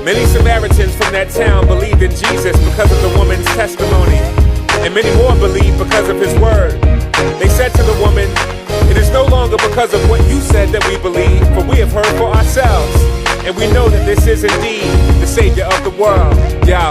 Many Samaritans from that town believed in Jesus because of the woman's testimony, and many more believed because of his word. They said to the woman, "It is no longer because of what you said that we believe, for we have heard for ourselves, and we know that this is indeed the Savior of the world." Yo,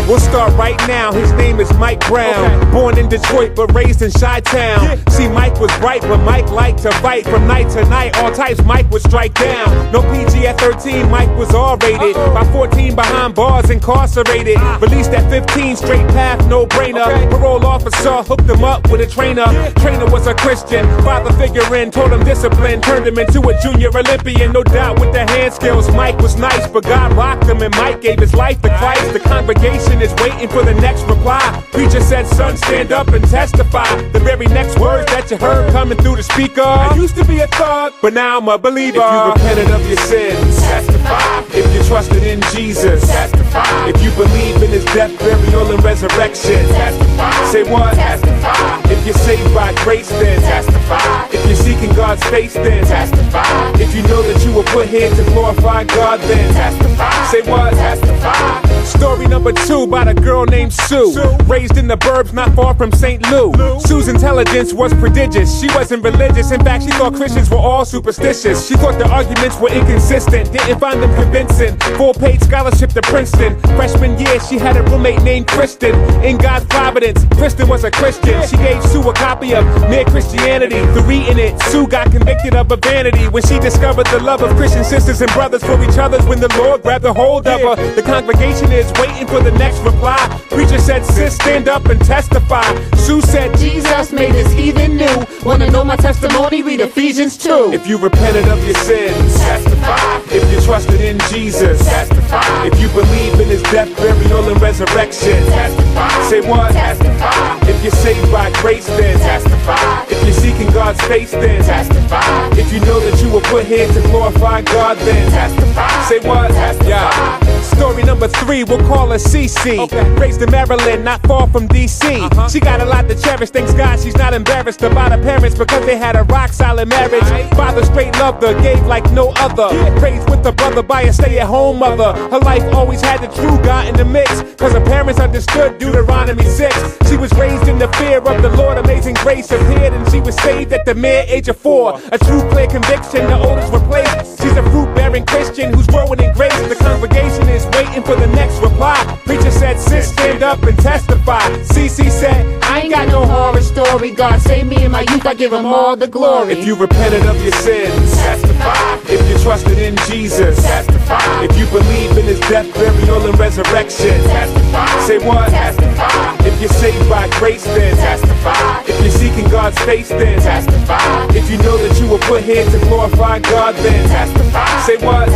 we'll start right now. His name is Mike Brown. Okay. Born in Detroit but raised in Chi-Town. Yeah. See, Mike was bright, but Mike liked to fight. From night to night, all types Mike would strike down. No PG at 13, Mike was R-rated. By 14, behind bars, incarcerated. Released at 15, straight path, no-brainer. Okay. Parole officer hooked him up with a trainer. Yeah. Trainer was a Christian, father figure in, taught him discipline, turned him into a junior Olympian. No doubt with the hand skills, Mike was nice, but God rocked him and Mike gave his life to Christ. The congregation is waiting for the next reply. Preacher said, "Son, stand up and testify." The very next words that you heard coming through the speaker: "I used to be a thug, but now I'm a believer." If you repented of your sins, testify. If you trusted in Jesus, testify. If you believe in his death, burial, and resurrection, testify. Say what? Testify. If you're saved by grace, then testify. If you're seeking God's face, then testify. If you know that you were put here to glorify God, then testify. Say what? Testify. Story number 2 about a girl named Sue. Raised in the burbs not far from St. Lou. Sue's intelligence was prodigious. She wasn't religious. In fact, she thought Christians were all superstitious. She thought the arguments were inconsistent, didn't find them convincing. Full-paid scholarship to Princeton. Freshman year, she had a roommate named Kristen. In God's providence, Kristen was a Christian. She gave Sue a copy of Mere Christianity. Through reading it, Sue got convicted of a vanity when she discovered the love of Christian sisters and brothers for each other. When the Lord grabbed a hold of her, the congregation is waiting for the next reply. Preacher said, "Sis, stand up and testify." Sue said, "Jesus made this heathen new. Wanna know my testimony? Read Ephesians 2. If you repented of your sins, testify. If you trusted in Jesus, testify. If you believe in his death, burial, and resurrection, testify. Say what? Testify. If you're saved by grace, then testify. If you're seeking God's face, then testify. If you know that you were put here to glorify God, then testify. Say what? Testify. Yeah. Story number 3, we'll call her CC. Okay. Raised in Maryland, not far from DC. She got a lot to cherish, thanks God she's not embarrassed about her parents because they had a rock-solid marriage. Father straight loved her, gave like no other. Raised with her brother by a stay-at-home mother. Her life always had the true God in the mix, cause her parents understood Deuteronomy 6. She was raised in the fear of the Lord, amazing grace appeared, and she was saved at the mere age of 4. A true clear conviction, the oldest replaced. She's a fruit-bearing Christian who's growing in grace. The congregation is waiting for the next reply. Preacher said, "Sis, stand up and testify." CC said, "I ain't got no horror story. God saved me in my youth, I give him all the glory." If you repented of your sins, testify. If you trusted in Jesus, testify. If you believe in his death, burial, and resurrection, testify. Say what? Testify. If you're saved by grace, then testify. If you're seeking God's face, then testify. If you know that you were put here to glorify God, then testify. Say what?